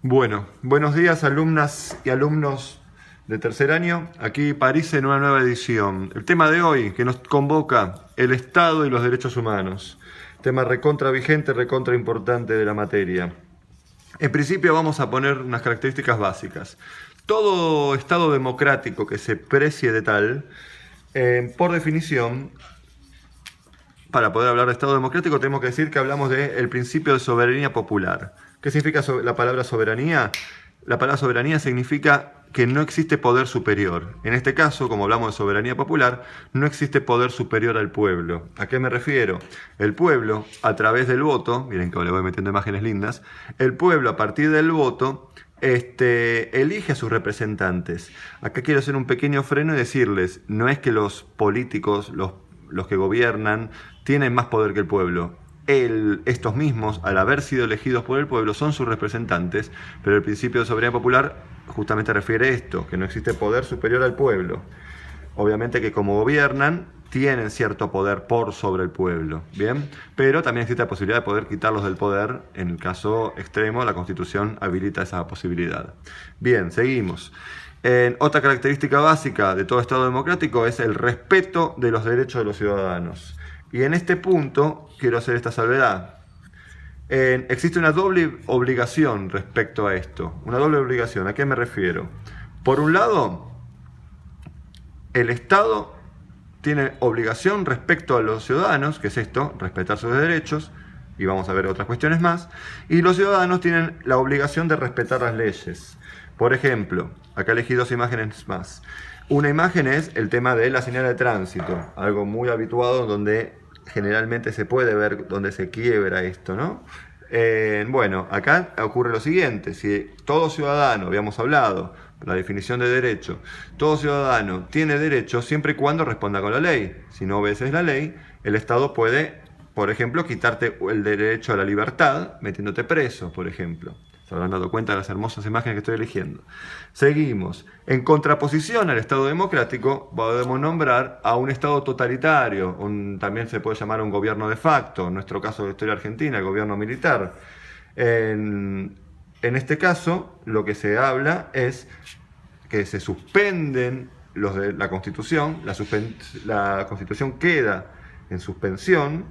Bueno, buenos días alumnas y alumnos de tercer año. Aquí París en una nueva edición. El tema de hoy que nos convoca, el Estado y los derechos humanos. Tema recontra vigente, recontra importante de la materia. En principio vamos a poner unas características básicas. Todo Estado democrático que se precie de tal, por definición, para poder hablar de Estado democrático tenemos que decir que hablamos del principio de soberanía popular. ¿Qué significa la palabra soberanía? La palabra soberanía significa que no existe poder superior. En este caso, como hablamos de soberanía popular, no existe poder superior al pueblo. ¿A qué me refiero? El pueblo, a través del voto, miren que le voy metiendo imágenes lindas, el pueblo a partir del voto elige a sus representantes. Acá quiero hacer un pequeño freno y decirles, no es que los políticos, los que gobiernan, tienen más poder que el pueblo. Estos mismos, al haber sido elegidos por el pueblo, son sus representantes, pero el principio de soberanía popular justamente refiere esto, que no existe poder superior al pueblo. Obviamente que como gobiernan, tienen cierto poder por sobre el pueblo, ¿bien? Pero también existe la posibilidad de poder quitarlos del poder. En el caso extremo, la Constitución habilita esa posibilidad. Bien, seguimos. Otra característica básica de todo Estado democrático es el respeto de los derechos de los ciudadanos. Y en este punto quiero hacer esta salvedad. Existe una doble obligación respecto a esto. Una doble obligación, ¿a qué me refiero? Por un lado, el Estado tiene obligación respecto a los ciudadanos, que es esto, respetar sus derechos, y vamos a ver otras cuestiones más, y los ciudadanos tienen la obligación de respetar las leyes. Por ejemplo, acá elegí dos imágenes más. Una imagen es el tema de la señal de tránsito, algo muy habituado donde generalmente se puede ver donde se quiebra esto, ¿no? Bueno, acá ocurre lo siguiente, si todo ciudadano, habíamos hablado, la definición de derecho, todo ciudadano tiene derecho siempre y cuando responda con la ley. Si no obedeces la ley, el Estado puede, por ejemplo, quitarte el derecho a la libertad metiéndote preso, por ejemplo. Se habrán dado cuenta de las hermosas imágenes que estoy eligiendo. Seguimos. En contraposición al Estado democrático, podemos nombrar a un Estado totalitario. También se puede llamar un gobierno de facto. En nuestro caso de la historia argentina, el gobierno militar. En este caso, lo que se habla es que se suspenden los de la Constitución. La Constitución queda en suspensión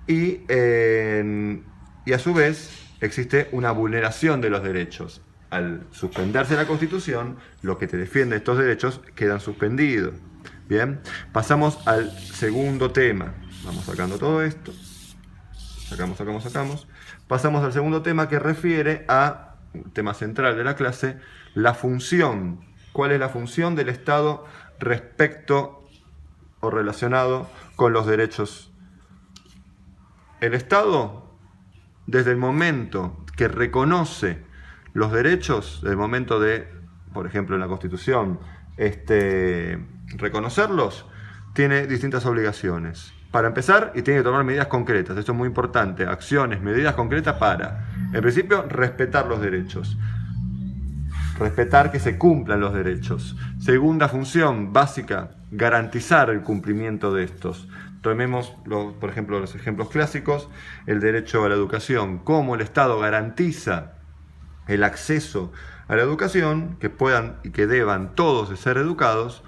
y a su vez existe una vulneración de los derechos. Al suspenderse la Constitución, lo que te defiende estos derechos quedan suspendidos. Bien, pasamos al segundo tema. Vamos sacando todo esto. Sacamos. Pasamos al segundo tema que refiere a un tema central de la clase, la función. ¿Cuál es la función del Estado respecto o relacionado con los derechos? El Estado, desde el momento que reconoce los derechos, desde el momento de, por ejemplo, en la Constitución, reconocerlos, tiene distintas obligaciones. Para empezar, y tiene que tomar medidas concretas, esto es muy importante, acciones, medidas concretas para, en principio, respetar los derechos. Respetar que se cumplan los derechos. Segunda función básica, garantizar el cumplimiento de estos. Tomemos, por ejemplo, los ejemplos clásicos, el derecho a la educación, cómo el Estado garantiza el acceso a la educación, que puedan y que deban todos de ser educados,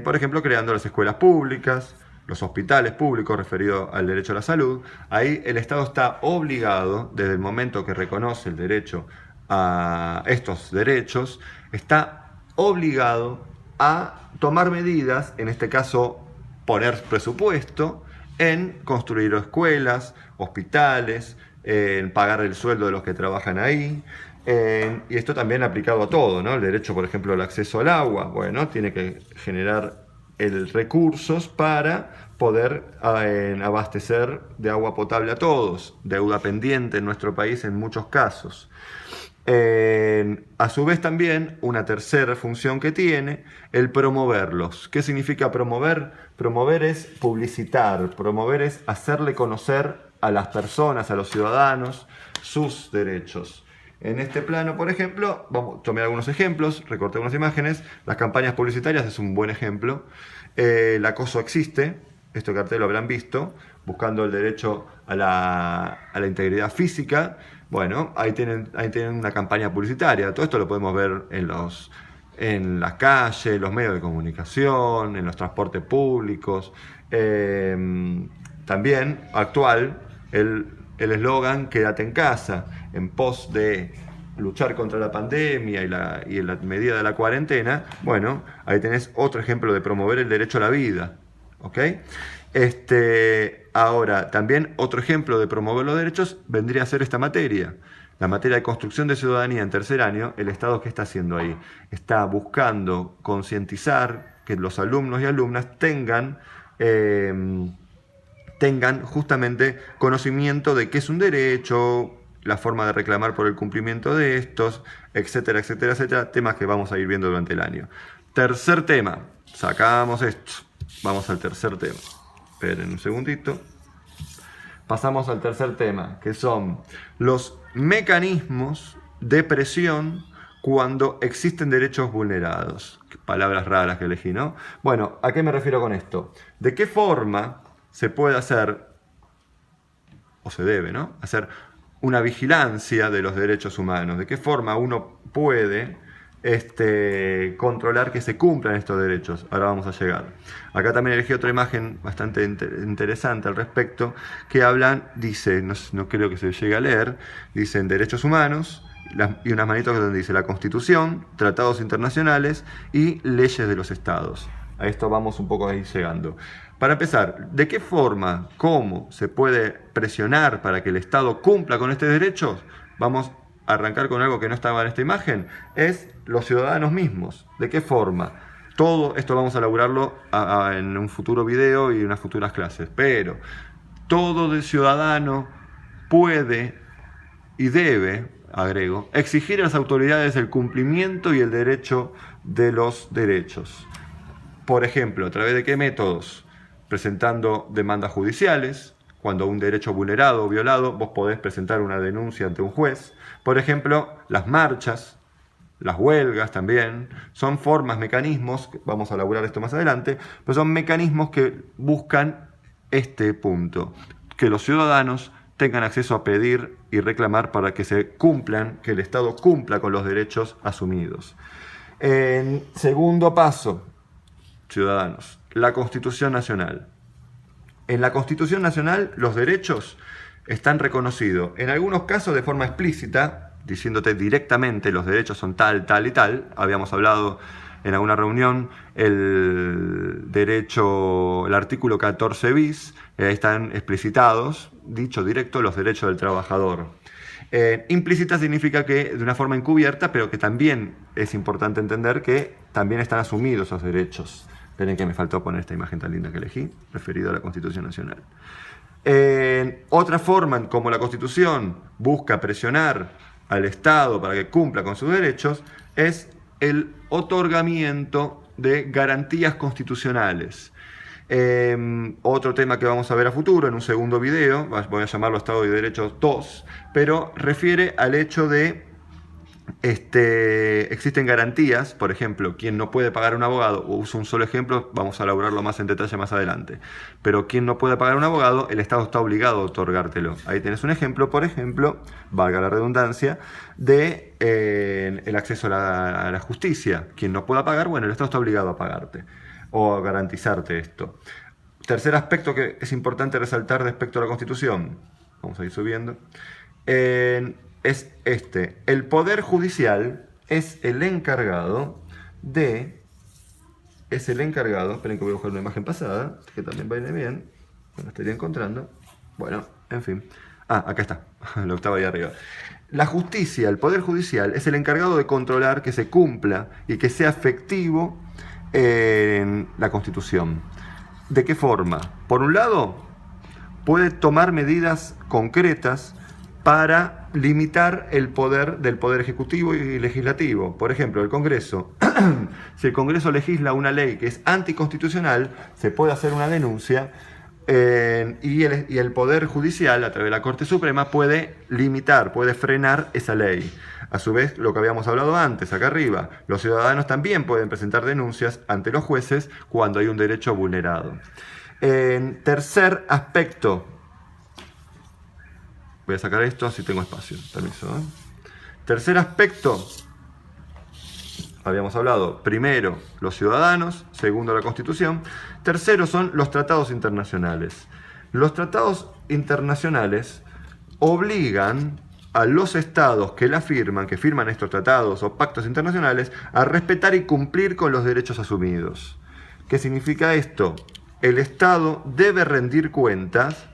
por ejemplo, creando las escuelas públicas, los hospitales públicos referido al derecho a la salud. Ahí el Estado está obligado, desde el momento que reconoce el derecho a estos derechos, está obligado a tomar medidas, en este caso poner presupuesto en construir escuelas, hospitales, en pagar el sueldo de los que trabajan ahí, y esto también aplicado a todo, ¿no? El derecho, por ejemplo, al acceso al agua, bueno, tiene que generar recursos para poder abastecer de agua potable a todos, deuda pendiente en nuestro país en muchos casos. A su vez también una tercera función que tiene, el promoverlos. ¿Qué significa promover? Promover es publicitar, promover es hacerle conocer a las personas, a los ciudadanos, sus derechos. En este plano, por ejemplo, tomé algunos ejemplos, recorté unas imágenes, las campañas publicitarias es un buen ejemplo. El acoso existe, este cartel lo habrán visto, buscando el derecho a la integridad física, Bueno, ahí tienen una campaña publicitaria. Todo esto lo podemos ver en las calles, en los medios de comunicación, en los transportes públicos. También actual el eslogan "Quédate en casa", en pos de luchar contra la pandemia y la medida de la cuarentena. Bueno, ahí tenés otro ejemplo de promover el derecho a la vida. ¿Ok? Ahora, también otro ejemplo de promover los derechos vendría a ser esta materia. La materia de construcción de ciudadanía en tercer año. El Estado, ¿qué está haciendo ahí? Está buscando concientizar que los alumnos y alumnas tengan justamente conocimiento de qué es un derecho, la forma de reclamar por el cumplimiento de estos, etcétera, etcétera, etcétera, temas que vamos a ir viendo durante el año. Tercer tema, sacamos esto, vamos al tercer tema. Esperen un segundito. Pasamos al tercer tema, que son los mecanismos de presión cuando existen derechos vulnerados. Palabras raras que elegí, ¿no? Bueno, ¿a qué me refiero con esto? ¿De qué forma se puede hacer, o se debe, ¿no?, hacer una vigilancia de los derechos humanos? ¿De qué forma uno puede controlar que se cumplan estos derechos? Ahora vamos a llegar. Acá también elegí otra imagen bastante interesante al respecto, que dice, no creo que se llegue a leer, dicen derechos humanos, y unas manitos donde dice la Constitución, tratados internacionales y leyes de los estados. A esto vamos un poco ahí llegando. Para empezar, ¿de qué forma, cómo se puede presionar para que el Estado cumpla con estos derechos? Vamos a arrancar con algo que no estaba en esta imagen, es los ciudadanos mismos. ¿De qué forma? Todo esto vamos a elaborarlo en un futuro video y en unas futuras clases, pero todo ciudadano puede y debe, agrego, exigir a las autoridades el cumplimiento y el derecho de los derechos. Por ejemplo, ¿a través de qué métodos? Presentando demandas judiciales. Cuando un derecho vulnerado o violado, vos podés presentar una denuncia ante un juez. Por ejemplo, las marchas, las huelgas también, son formas, mecanismos, vamos a elaborar esto más adelante, pero son mecanismos que buscan este punto, que los ciudadanos tengan acceso a pedir y reclamar para que se cumplan, que el Estado cumpla con los derechos asumidos. En segundo paso, ciudadanos, la Constitución Nacional. En la Constitución Nacional los derechos están reconocidos, en algunos casos de forma explícita, diciéndote directamente los derechos son tal, tal y tal. Habíamos hablado en alguna reunión el artículo 14 bis, están explicitados, dicho directo, los derechos del trabajador. Implícita significa que de una forma encubierta, pero que también es importante entender que también están asumidos esos derechos. Esperen que me faltó poner esta imagen tan linda que elegí, referido a la Constitución Nacional. Otra forma como la Constitución busca presionar al Estado para que cumpla con sus derechos es el otorgamiento de garantías constitucionales. Otro tema que vamos a ver a futuro en un segundo video, voy a llamarlo Estado de Derecho 2, pero refiere al hecho de existen garantías. Por ejemplo, quien no puede pagar un abogado, o uso un solo ejemplo, vamos a elaborarlo más en detalle más adelante, pero quien no puede pagar un abogado, el Estado está obligado a otorgártelo. Ahí tenés un ejemplo, por ejemplo, valga la redundancia, de el acceso a la justicia. Quien no pueda pagar, bueno, el Estado está obligado a pagarte o a garantizarte esto. Tercer aspecto que es importante resaltar respecto a la Constitución, vamos a ir subiendo, es el Poder Judicial es el encargado, esperen que voy a buscar una imagen pasada, que también viene bien, no la estaría encontrando, bueno, en fin, acá está, la octava ahí arriba. La justicia, el Poder Judicial, es el encargado de controlar que se cumpla y que sea efectivo en la Constitución. ¿De qué forma? Por un lado, puede tomar medidas concretas para limitar el poder del Poder Ejecutivo y Legislativo. Por ejemplo, el Congreso. Si el Congreso legisla una ley que es anticonstitucional, se puede hacer una denuncia y el Poder Judicial, a través de la Corte Suprema, puede limitar, puede frenar esa ley. A su vez, lo que habíamos hablado antes, acá arriba, los ciudadanos también pueden presentar denuncias ante los jueces cuando hay un derecho vulnerado. Tercer aspecto, Voy a sacar esto, así tengo espacio. Permiso, ¿eh? Tercer aspecto. Habíamos hablado, primero, los ciudadanos, segundo, la Constitución, tercero son los tratados internacionales. Los tratados internacionales obligan a los estados que firman estos tratados o pactos internacionales, a respetar y cumplir con los derechos asumidos. ¿Qué significa esto? El Estado debe rendir cuentas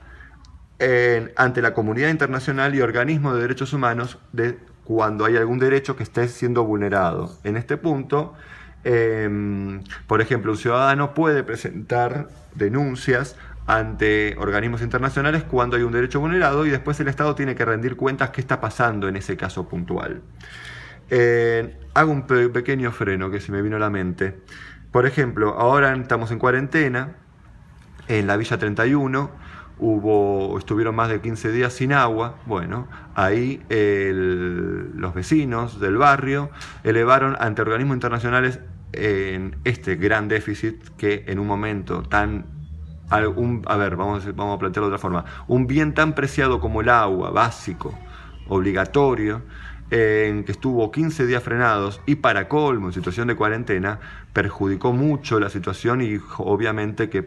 ante la comunidad internacional y organismos de derechos humanos cuando hay algún derecho que esté siendo vulnerado. En este punto, por ejemplo, un ciudadano puede presentar denuncias ante organismos internacionales cuando hay un derecho vulnerado y después el Estado tiene que rendir cuentas qué está pasando en ese caso puntual. Hago un pequeño freno que se me vino a la mente. Por ejemplo, ahora estamos en cuarentena en la Villa 31. Estuvieron más de 15 días sin agua. Bueno, ahí los vecinos del barrio elevaron ante organismos internacionales este gran déficit que en un momento tan... vamos a plantearlo de otra forma. Un bien tan preciado como el agua, básico, obligatorio, que estuvo 15 días frenados y para colmo, en situación de cuarentena, perjudicó mucho la situación y obviamente que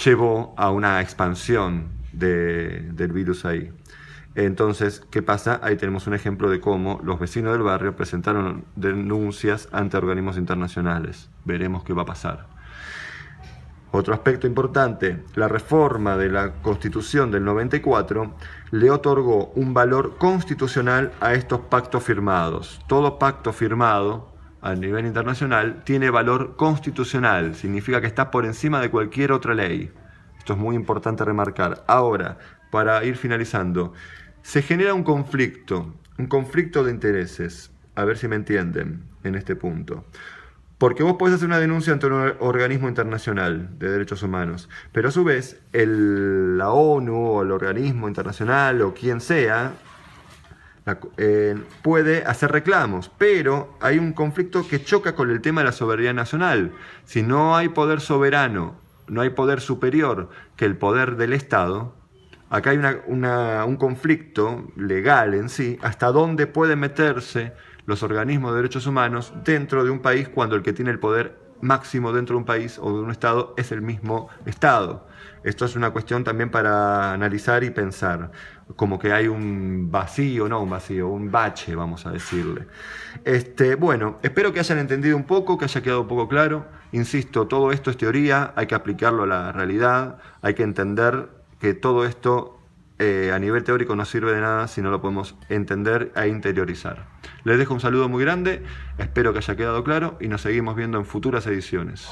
llevó a una expansión del virus ahí. Entonces, ¿qué pasa? Ahí tenemos un ejemplo de cómo los vecinos del barrio presentaron denuncias ante organismos internacionales. Veremos qué va a pasar. Otro aspecto importante, la reforma de la Constitución del 94 le otorgó un valor constitucional a estos pactos firmados. Todo pacto firmado a nivel internacional tiene valor constitucional, significa que está por encima de cualquier otra ley. Esto es muy importante remarcar. Ahora, para ir finalizando, se genera un conflicto de intereses, a ver si me entienden en este punto. Porque vos podés hacer una denuncia ante un organismo internacional de derechos humanos, pero a su vez la ONU o el organismo internacional o quien sea puede hacer reclamos, pero hay un conflicto que choca con el tema de la soberanía nacional. Si no hay poder soberano, no hay poder superior que el poder del Estado, acá hay un conflicto legal en sí, hasta dónde pueden meterse los organismos de derechos humanos dentro de un país cuando el que tiene el poder máximo dentro de un país o de un Estado es el mismo Estado. Esto es una cuestión también para analizar y pensar, como que hay un bache, vamos a decirle. Bueno, espero que hayan entendido un poco, que haya quedado un poco claro. Insisto, todo esto es teoría, hay que aplicarlo a la realidad, hay que entender que todo esto a nivel teórico no sirve de nada si no lo podemos entender e interiorizar. Les dejo un saludo muy grande, espero que haya quedado claro y nos seguimos viendo en futuras ediciones.